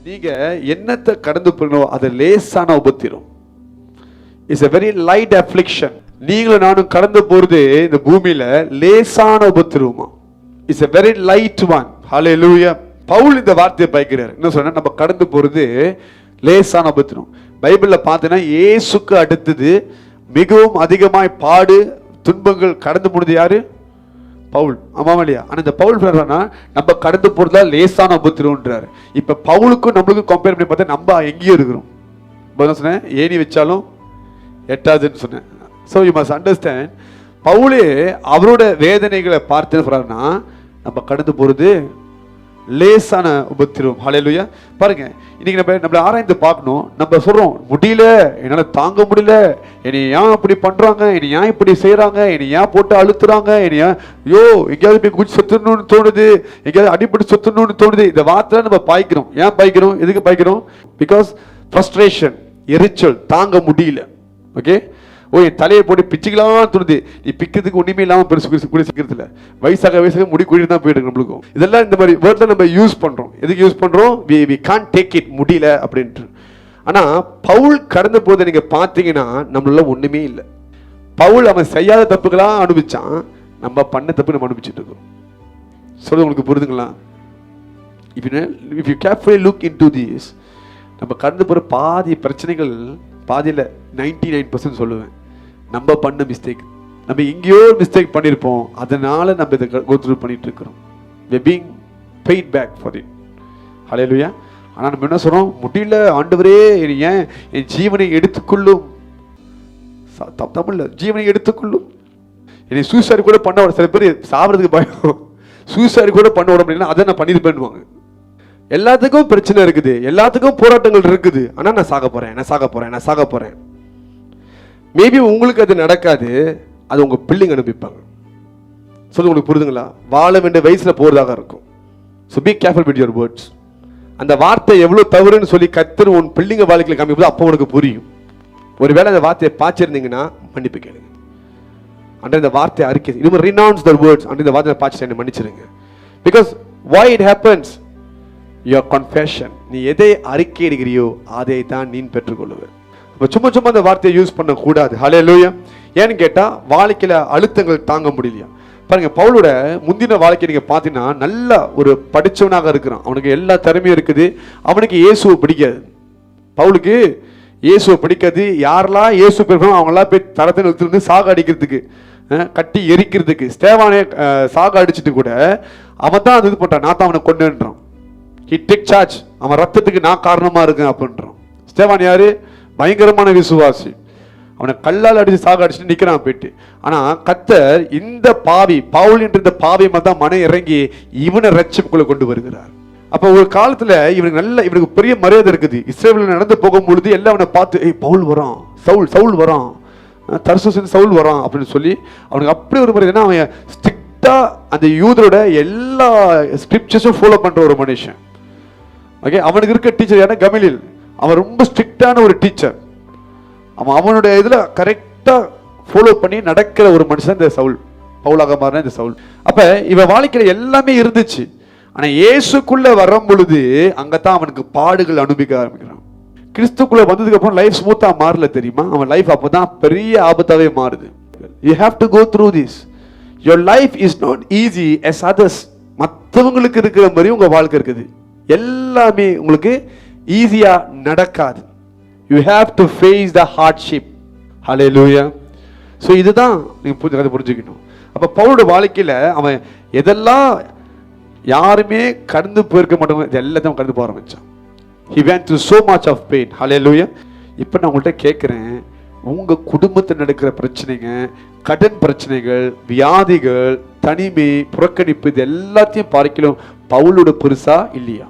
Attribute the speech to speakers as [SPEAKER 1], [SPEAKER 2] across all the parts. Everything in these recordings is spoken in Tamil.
[SPEAKER 1] நீங்க என்னத்தை கடந்து போகணும், அது லேசான உபத்திரம். It's a very light affliction. நீங்களும் நானும் கடந்து போறது இந்த பூமியில லேசான உபத்திரமா. It's a very light one. Hallelujah. Paul இந்த வார்த்தையை பயக்கிறார். என்ன சொன்னா, நம்ம கடந்து போறது லேசான உபத்திரம். பைபிள்ல பார்த்தீங்கன்னா இயேசுக்கு அடுத்தது மிகவும் அதிகமாய் பாடு துன்பங்கள் கடந்து போனது யாரு? பவுல். ஆமாம் இல்லையா? ஆனால் இந்த பவுல் சொல்றாருன்னா நம்ம கடந்து போறதா லேசான உபத்திரம்ன்றாரு. இப்ப பவுலுக்கும் நம்மளுக்கும் கம்பேர் பண்ணி பார்த்தா நம்ம எங்கேயும் இருக்கிறோம். சொன்னேன் ஏணி வச்சாலும் எட்டாதுன்னு சொன்னேன். ஸோ யூ மஸ்ட் அண்டர்ஸ்டாண்ட், பவுலே அவரோட வேதனைகளை பார்த்து சொல்றாருன்னா நம்ம கடந்து போறது லேசான உபத்திரம். ஹல்லேலூயா. பாருங்க, இன்னைக்கு நம்மள ஆராய்ந்து பார்க்கணும். நம்ம சொல்றோம் முடியல, என்னால தாங்க முடியல, என்னை ஏன் இப்படி பண்றாங்க, என்னை ஏன் இப்படி செய்யறாங்க, என்னை ஏன் போட்டு அழுத்துறாங்க, என்னை ஐயோ எங்கேயாவது போய் குச்சி சொத்துணும்னு தோணுது, எங்கேயாவது அடிப்பட்டு சொத்துணும்னு தோணுது. இந்த வார்த்தை நம்ம பாய்க்கிறோம். ஏன் பாய்க்கிறோம்? எதுக்கு பாய்க்கிறோம்? பிகாஸ் ஃப்ரஸ்ட்ரேஷன், எரிச்சல், தாங்க முடியல. ஓகே, ஓ என் தலையை போட்டு பிச்சுக்கலாம் தோணுது. நீ பிக்கிறதுக்கு ஒண்ணுமே இல்லாமல் பெருசு கூட சிக்கிறதுல வயசாக முடி குழிட்டு தான் போயிட்டு நம்மளுக்கும். இதெல்லாம் இந்த மாதிரி வேர்ட்ல நம்ம யூஸ் பண்றோம். எதுக்கு யூஸ் பண்றோம்? we can't take it, முடியல அப்படின்ட்டு. ஆனா பவுல் கடந்த போது நீங்க பாத்தீங்கன்னா நம்மளால ஒண்ணுமே இல்லை. பவுல் அவன் செய்யாத தப்புகளா அனுபவிச்சான், நம்ம பண்ண தப்பு நம்ம அனுபவிச்சுட்டு இருக்கோம். சொல்றது உங்களுக்கு புரியுதுங்களா? if you carefully look into this, நம்ம கடந்து போற பாதி பிரச்சனைகள், பாதியில் 99% சொல்லுவேன் நம்ம பண்ண மிஸ்டேக். நம்ம எங்கேயோ மிஸ்டேக் பண்ணியிருப்போம், அதனால நம்ம இதை கோ த்ரூ பண்ணிட்டு இருக்கிறோம். we being paid back for it. ஹல்லேலூயா. ஆனால் நம்ம என்ன சொல்றோம்? முடியல ஆண்டவரே, ஏன் என் ஜீவனை எடுத்துக்கொள்ளும். தமிழ்ல ஜீவனை எடுத்துக்கொள்ளும். என்னை சூசைட் கூட பண்ண, சில பேர் சாப்பிட்றதுக்கு பயம், சூசைட் கூட பண்ண விட முடியல, அதை நான் பண்ணியிருப்பேன்னுவாங்க. எல்லாத்துக்கும் பிரச்சனை இருக்குது, எல்லாத்துக்கும் போராட்டங்கள் இருக்குது. ஆனால் நான் சாக போறேன். மேபி உங்களுக்கு அது நடக்காது, அது உங்க பிள்ளைங்க அனுப்பிப்பாங்க. சொல்லி உங்களுக்கு புரியுதுங்களா? வாழ வேண்டிய வயசுல போறதாக இருக்கும். So be careful with your words. அந்த வார்த்தை எவ்வளவு தவறுன்னு சொல்லி கர்த்தர் உன் பிள்ளைங்க வாழ்க்கையில் காமிப்போது அப்போ உனக்கு புரியும். ஒருவேளை அந்த வார்த்தையை பாய்ச்சிருந்தீங்கன்னா மன்னிப்பு கேளுங்க. அண்ட் இந்த வார்த்தையை அறிக்கை, இன்னும் renounce the words, அண்ட் இந்த வார்த்தையை பாய்ச்சி என்ன மன்னிச்சிருங்க. Because why it happens, your confession. நீ எதை அறிக்கை எடுக்கிறியோ அதை தான் நீ பெற்றுக்கொள்ளுவேன். சும்மா அந்த வார்த்தையை யூஸ் பண்ண கூடாது. ஹல்லேலூயா. ஏன்னு கேட்டா வாழ்க்கையில அழுத்தங்கள் தாங்க முடியலையா? பாருங்க, பவுலோட முந்தின வாழ்க்கை நீங்க பாத்தீங்கன்னா நல்ல ஒரு படிச்சவனாக இருக்கிறான், அவனுக்கு எல்லா திறமையும் இருக்குது. அவனுக்கு இயேசுவை பிடிக்காது. பவுலுக்கு இயேசுவை பிடிக்காது. யாரெல்லாம் இயேசு பேருக்கோ அவங்களாம் போய் தரத்தை நிறுத்திருந்து சாக அடிக்கிறதுக்கு, கட்டி எரிக்கிறதுக்கு, ஸ்தேவானே சாக அடிச்சுட்டு கூட அவன் தான் அது இது பண்றான். நான் தான் அவனை கொண்டுன்றான். he take charge. அவன் ரத்தத்துக்கு நான் காரணமா இருக்கேன் அப்படின்றான். ஸ்தேவான் யாரு? பயங்கரமான விசுவாசி. அவனை கல்லால் அடிச்சு சாக அடிச்சுட்டு நிக்கிறான் போயிட்டு. ஆனா கர்த்தர் இந்த பாவி பவுல் என்ற இந்த பாவி தான் மனம் இறங்கி இவனை ரட்சிப்புக்குள்ள கொண்டு வருகிறார். அப்ப ஒரு காலத்துல இவனுக்கு பெரிய மரியாதை இருக்குது. இஸ்ரவேல் நடந்து போகும் பொழுது எல்லாம் அவனை பார்த்து பவுல் வரான், சவுல் வரான், தர்சூஸ் சவுல் வரான் அப்படின்னு சொல்லி அவனுக்கு அப்படி ஒரு மரியாதை. அவன் ஸ்ட்ரிக்டா அந்த யூதரோட எல்லா ஸ்கிரிப்சர்ஸும் ஃபாலோ பண்ற ஒரு மனுஷன். ஓகே, அவனுக்கு இருக்க டீச்சர் யாரா? கமலியேல். அவன் ரொம்ப ஸ்ட்ரிக்டான ஒரு டீச்சர். அவனுடைய இதுல கரெக்டா ஃபாலோ பண்ணி நடக்கிற ஒரு மனுஷன் இந்த சவுல், பவுலாக மாறின இந்த சவுல். அப்ப இவன் வாழ்க்கையில எல்லாமே இருந்துச்சு. ஆனா இயேசுக்குள்ள வரும் பொழுது அங்கதான் அவனுக்கு பாடுகள் அனுபவிக்க ஆரம்பிக்கிறான். கிறிஸ்துக்குள்ள வந்ததுக்கு அப்புறம் லைஃப் ஸ்மூத்தா மாறல தெரியுமா? அவன் லைஃப் அப்பதான் பெரிய ஆபத்தாவே மாறுது. You have to go through this. Your life is not easy as others. மற்றவங்களுக்கு இருக்கிற மாதிரி உங்க வாழ்க்கை இருக்குது. எல்லாமே உங்களுக்கு ஈஸியா நடக்காது. You have to face the hardship. Hallelujah. So இதுதான் நீங்க புரிஞ்சுக்கணும். அப்ப பவுலோட வாழ்க்கையில அவன் எதெல்லாம் யாருமே கடந்து போயிருக்க மாட்டாங்க, இது எல்லாத்தையும் கடந்து போக ஆரம்பிச்சான். He went through so much of pain. Hallelujah. இப்ப நான் உங்கள்கிட்ட கேட்கிறேன், உங்க குடும்பத்தில் நடக்கிற பிரச்சனைங்க, கடன் பிரச்சனைகள், வியாதிகள், தனிமை, புறக்கணிப்பு, இது எல்லாத்தையும் பார்க்கலாம் பவுலோட பெருசா இல்லையா?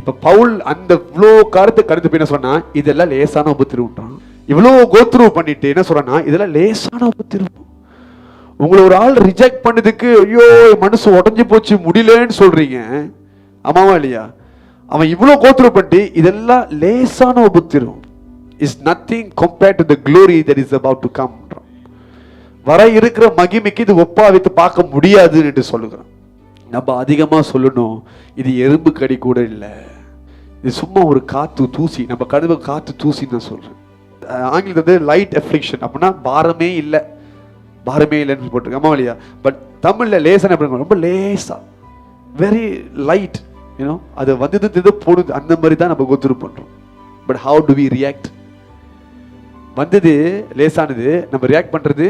[SPEAKER 1] இப்ப பவுல் அந்த இவ்வளோ காலத்தை கடந்து போய் என்ன சொன்னா, இதெல்லாம் லேசான உபத்திரவுன்றான். இவ்வளோ கோத்ரூ பண்ணிட்டு என்ன சொல்றான்னா, இதெல்லாம் லேசான உபத்திரவு. உங்களை ஒரு ஆள் ரிஜெக்ட் பண்ணதுக்கு ஐயோ மனசு உடஞ்சு போச்சு முடியலன்னு சொல்றீங்க, ஆமாவா இல்லையா? அவன் இவ்வளோ கோத்ரூ பண்ணிட்டு இதெல்லாம் லேசான உபத்திரவு. Is nothing compared to the glory that is about to come. வர இருக்கிற மகிமைக்கு இது ஒப்பா வைத்து பார்க்க முடியாது என்று சொல்லுகிறான். நம்ம அதிகமா சொல்லணும், இது எறும்பு கடி கூட இல்லை. இது சும்மா ஒரு காற்று தூசி, நம்ம கடுவு காற்று தூசின்னு நான் சொல்கிறேன். ஆங்கிலத்தில் வந்து லைட் அஃப்ளிக்ஷன் அப்படின்னா பாரமே இல்லை, பாரமே இல்லைன்னு போட்டிருக்கேன். ஆமாம் இல்லையா? பட் தமிழில் லேசான எப்படி ரொம்ப லேசா, வெரி லைட், யூனோ, அது வந்தது போடுது, அந்த மாதிரி தான் நம்ம கோத்ரூ பண்ணுறோம். But how do we react? வந்தது லேசானது, நம்ம ரியாக்ட் பண்ணுறது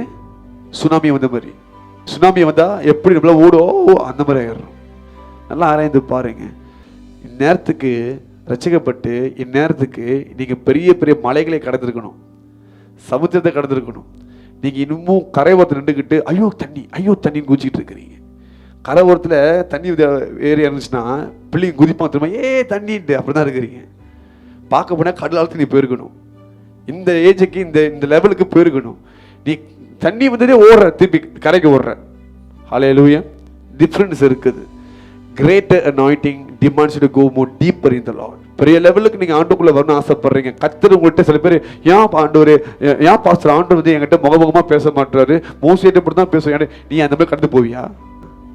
[SPEAKER 1] சுனாமி வந்த மாதிரி. சுனாமி வந்தால் எப்படி நம்மள ஓடும், அந்த மாதிரி ஆயிடுறோம். நல்லா ஆராய்ந்து பாருங்க. இந்நேரத்துக்கு ரசிக்கப்பட்டு இந்நேரத்துக்கு நீங்கள் பெரிய பெரிய மலைகளை கடந்திருக்கணும், சமுத்திரத்தை கடந்திருக்கணும். நீங்கள் இன்னமும் கரை ஓரத்தில் நின்றுக்கிட்டு ஐயோ தண்ணி ஐயோ தண்ணின்னு குதிச்சுக்கிட்டு இருக்கிறீங்க. கரை ஓரத்தில் தண்ணி ஏறி இருந்துச்சுன்னா பிள்ளைங்க குதிப்பாங்க திரும்ப, தண்ணின்ட்டு அப்படி தான் இருக்கிறீங்க. பார்க்க போனால் கடலால் நீ போயிருக்கணும், இந்த ஏஜுக்கு இந்த லெவலுக்கு போயிருக்கணும். நீ தண்ணி வந்ததே ஓடுற, திருப்பி கரைக்கு ஓடுற. ஹல்லேலூயா. டிஃப்ரென்ஸ் இருக்குது. Greater anointing demands to go more deeper in the Lord. பெரிய லெவலுக்கு நீங்கள் ஆண்டுக்குள்ளே வரணும்னு ஆசைப்படுறீங்க. கர்த்தர் உங்கள்கிட்ட சில பேர் ஏன் ஆண்டவர், ஏன் பாஸ்டர் ஆண்டவர் வந்து என்கிட்ட முகமுகமாக பேச மாட்டாரு, மோசிட்டு இப்படி தான் பேசுவேன், நீ அந்த மாதிரி கடந்து போவியா?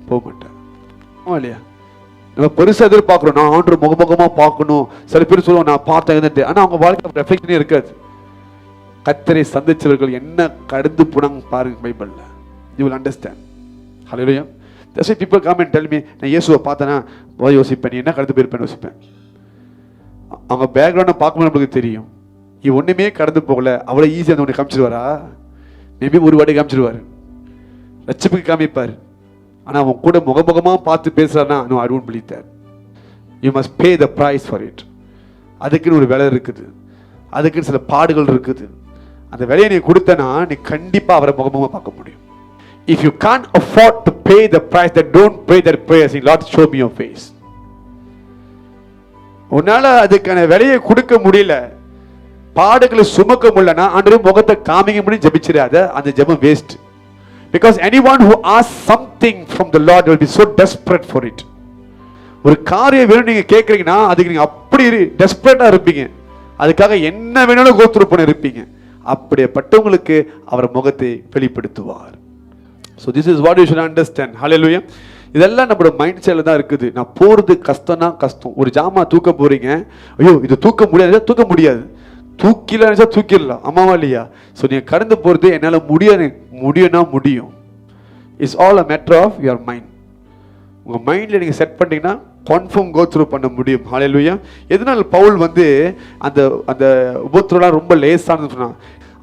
[SPEAKER 1] போக மாட்டேன். ஆமாம் இல்லையா? நம்ம பெருசாக எதிர்பார்க்குறோம், நான் ஆண்டவர் முகமுகமாக பார்க்கணும். சில பேர் சொல்லுவோம் நான் பார்த்தேன், ஆனால் அவங்க வாழ்க்கை ரெஃப்ளெக்ஷனே இருக்காது. கர்த்தரை சந்திச்சவர்கள் என்ன கடந்து போனாங்க பாருங்க பைபிள்ல. You will understand. Hallelujah. That's why people come and tell me, நான் இயேசுவை பார்த்தேன்னா யோசிப்பேன், நீ என்ன கடந்து போயிருப்பேன்னு யோசிப்பேன். அவங்க பேக்ரவுண்டை பார்க்கும்போது நம்மளுக்கு தெரியும், இது ஒன்றுமே கடந்து போகல, அவ்வளோ ஈஸியாக அந்த ஒன்று காமிச்சிருவாரா? மேபி ஒரு வாட்டி காமிச்சிருவார், ரட்சிப்புக்கு காமிப்பார். ஆனால் அவன் கூட முகமுகமாக பார்த்து பேசுறாருன்னா no, I don't believe that. You must pay the price for it. அதுக்குன்னு ஒரு விலை இருக்குது, அதுக்குன்னு சில பாடுகள் இருக்குது. அந்த விலையை நீ கொடுத்தனா நீ கண்டிப்பாக அவரை முகமுகமாக பார்க்க முடியும். If you can't afford to pay the price, then don't pray that prayer saying, Lord, show me your face. உன்னால அதுக்கான விலையை கொடுக்க முடியல, பாடுகளை சுமக்க முடியலனா ஆண்டவரே முகத்தை காமிக்க முடியும் ஜெபிச்சிராத, அந்த ஜெபம் waste. Because anyone who asks something from the Lord will be so desperate for it. ஒரு காரியம் வேணும் நீங்க கேட்கறீங்கன்னா அதுக்கு நீங்க அப்படி டெஸ்பரேட்டா இருப்பீங்க, அதுக்காக என்ன வேணாலும் கோத்ரூ பண்ண இருப்பீங்க. அப்படிப்பட்டவங்களுக்கு அவர் முகத்தை வெளிப்படுத்துவார். So this is what you should understand. Hallelujah. இதெல்லாம் நம்மளோட மைண்ட் செட்ல தான் இருக்குது. நான் போறது கஷ்டம்னா கஷ்டம். ஒரு ஜாமா தூக்க போறீங்க, ஐயோ இது தூக்க முடியாது, தூக்க முடியாது, தூக்கில தூக்கிடலாம். ஆமாவா இல்லையா? ஸோ நீங்க கடந்து போறது என்னால் முடியும்னா முடியும். It's all a matter of your mind. உங்க மைண்ட்ல நீங்க செட் பண்ணீங்கன்னா கன்ஃபார்ம் கோ த்ரூ பண்ண முடியும். ஹல்லேலூயா. எதனால பவுல் வந்து அந்த அந்த உபத்திரவம் ரொம்ப லேசானது சொன்னான்.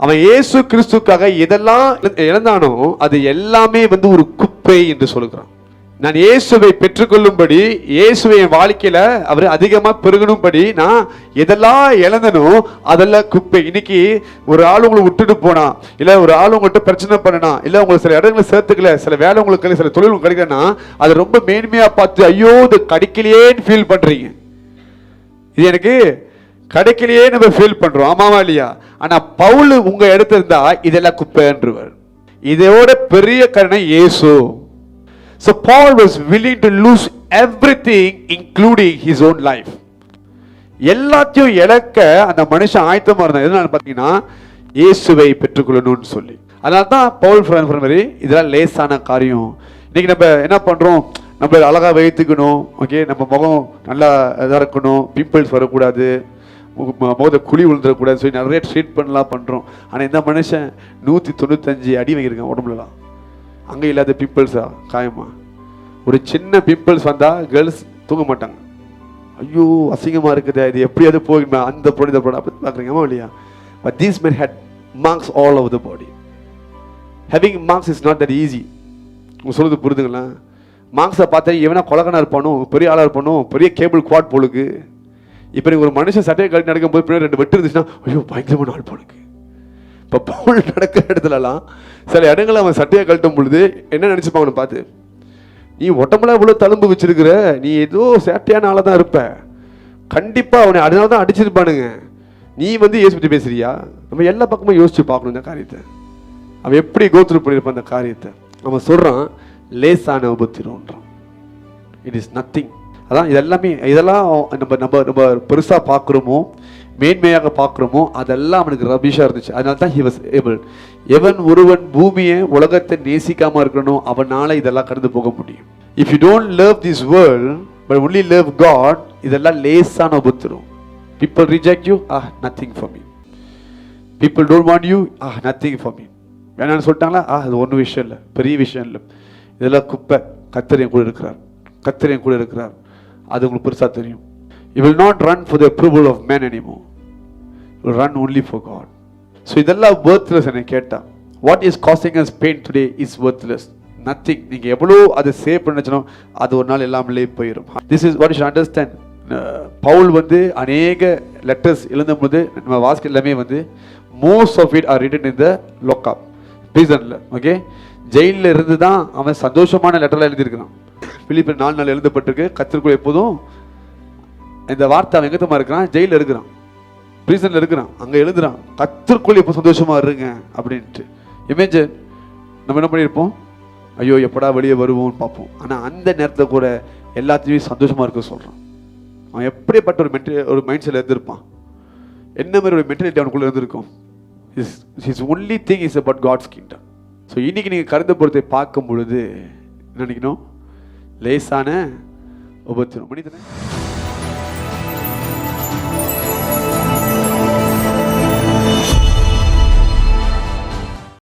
[SPEAKER 1] அவன் இயேசு கிறிஸ்துக்காக எதெல்லாம் இழந்தானோ அது எல்லாமே வந்து ஒரு குப்பை என்று சொல்லுகிறான். நான் இயேசுவை பெற்றுக்கொள்ளும்படி, இயேசுவை என் வாழ்க்கையில அவர் அதிகமா பெருகணும்படி நான் எதெல்லாம் இழந்தனோ அதெல்லாம் குப்பை. இன்னைக்கு ஒரு ஆள் உங்களை விட்டுட்டு போனா, இல்ல ஒரு ஆள் உங்கள்கிட்ட பிரச்சனை பண்ணனா, இல்ல உங்களுக்கு சில இடங்களை சேர்த்துக்கல, சில வேலை உங்களுக்கு சில தொழில் உங்களுக்கு கிடைக்கலன்னா அது ரொம்ப மேன்மையா பார்த்து ஐயோ இது கிடைக்கலையேன்னு ஃபீல் பண்றீங்க. இது எனக்கு கிடைக்கலையே நம்ம ஃபீல் பண்றோம். ஆமாவா இல்லையா? ஆனா பவுல் உங்க இடத்துல இருந்தா இதெல்லாம் குப்பைன்றவர். இதோட பெரிய கருணை இயேசு. So Paul was willing to lose everything including his own life. எல்லாத்தையும் இழக்க அந்த மனுஷன் ஆயத்தமா இருந்தான். எதனால பாத்தீங்கன்னா இயேசுவை பெற்றுக்கொள்ளணும்னு சொல்லி. அதனால தான் பவுல் மாதிரி இதெல்லாம் லேசான காரியம். இன்னைக்கு நம்ம என்ன பண்றோம், நம்ம அழகா வைத்துக்கணும், ஓகே, நம்ம முகம் நல்லா இதாக இருக்கணும், பிம்பிள்ஸ் வரக்கூடாது, முகத்தை குழி விழுந்துடக்கூடாது சொல்லி நிறைய ட்ரீட்மெண்ட்லாம் பண்ணுறோம். ஆனால் இந்த மனுஷன் 195 அடி வாங்கியிருக்கான் உடம்புலலாம். அங்கே இல்லாத பிம்பிள்ஸா காயமா? ஒரு சின்ன பிம்பிள்ஸ் வந்தால் கேர்ள்ஸ் தூங்க மாட்டாங்க. ஐயோ அசிங்கமாக இருக்குது, இது எப்படியாவது போயிடுமா, அந்த ப்ரோடி இந்த ப்ரோடி அப்படி பார்க்குறீங்கம்மா இல்லையா? But these men had marks all over the body. Having marks is not that easy. உங்க சொல்லுறது புரிதுங்களா? மார்க்ஸை பார்த்தா எவனா கொலகனா இருப்பானோ, பெரிய ஆளாக இருப்பானோ, பெரிய கேபிள் குவாட் போலுக்கு. இப்போ நீங்கள் ஒரு மனுஷன் சட்டையை கழட்டி நடக்கும்போது பின்னாடி 2 வெட்டு இருந்துச்சுன்னா ஐயோ பயங்கரமான ஆள் போலுக்கு. இப்போ பவுல் நடக்கிற இடத்துலலாம் சில இடங்களில் அவன் சட்டையை கழட்டும் பொழுது என்ன நினச்சிப்பான் அவனை பார்த்து, நீ உடம்புல இவ்வளோ தழும்பு வச்சிருக்கிற, நீ ஏதோ சேட்டையான ஆளாக தான் இருப்ப, கண்டிப்பாக அவனை அதனால தான் அடிச்சிருப்பானுங்க, நீ வந்து இயேசு பற்றி பேசுறியா? நம்ம எல்லா பக்கமும் யோசிச்சு பார்க்கணும் இந்த காரியத்தை. அவன் எப்படி கோத்ரூ பண்ணியிருப்பான் அந்த காரியத்தை. அவன் சொல்கிறான் லேசான உபத்திரம்ன்றான். It is nothing. அதான் இதெல்லாம் நம்ம நம்ம நம்ம பெருசாக பார்க்குறோமோ, மேன்மையாக பார்க்குறோமோ, அதெல்லாம் அவனுக்கு ரபிஷாக இருந்துச்சு. அதனால தான் ஹி வாஸ் ஏபிள். எவன் ஒருவன் பூமியை உலகத்தை நேசிக்காமல் இருக்கணும், அவனால் இதெல்லாம் கடந்து போக முடியும். If you don't love this world, but only love God, இதெல்லாம் லேசான உபத்திரம். People reject you, nothing for me. People don't want you, nothing for me. வேணான்னு சொல்லிட்டாங்களா, அது ஒன்றும் விஷயம் இல்லை, பெரிய விஷயம் இல்லை, இதெல்லாம் குப்பை. கர்த்தர் என் கூட இருக்கிறார், கர்த்தர் என் கூட இருக்கிறார், அது உங்களுக்கு பெருசாக தெரியும். You will not run for the approval of men anymore. You will run only for God. So இதெல்லாம் worthless. என்னை கேட்டா, what is causing us pain today is worthless. Nothing. நீங்கள் எவ்வளோ அதை சேவ் பண்ணிச்சனோ அது ஒரு நாள் எல்லாமே போயிடும். This is what you should understand. Pavul வந்து அநேக லெட்டர்ஸ் எழுதும்போது நம்ம வாசிக்க எல்லாமே வந்து most of it are written in the lockup, prisonல. ஓகே, ஜெயிலில் இருந்து தான் அவன் சந்தோஷமான லெட்டர்லாம் எழுதியிருக்கிறான். பிலிப்பியர் 4:4 எழுதப்பட்டிருக்கு, கர்த்தருக்குள் எப்போதும். இந்த வார்த்தை அவன் எங்கத்தமா இருக்கிறான், ஜெயிலில் இருக்கிறான், பிரிசனில் இருக்கிறான், அங்கே எழுதுறான், கர்த்தருக்குள் எப்போ சந்தோஷமா இருங்க அப்படின்ட்டு. இமேஜின் நம்ம என்ன பண்ணியிருப்போம், ஐயோ எப்படா வெளியே வருவோம்னு பார்ப்போம். ஆனால் அந்த நேரத்தில் கூட எல்லாத்தையும் சந்தோஷமா இருக்க சொல்கிறான். அவன் எப்படிப்பட்ட ஒரு மைண்ட் செட்டில் இருந்திருப்பான், என்ன மாதிரி ஒரு மென்டாலிட்டி அவனுக்குள்ளே இருந்திருக்கும். his only thing is about God's kingdom. So இன்னைக்கு நீங்கள் கருந்த பொறுத்தை பார்க்கும் பொழுது நினைக்கணும், லேசான உபத்திரம் மனிதனை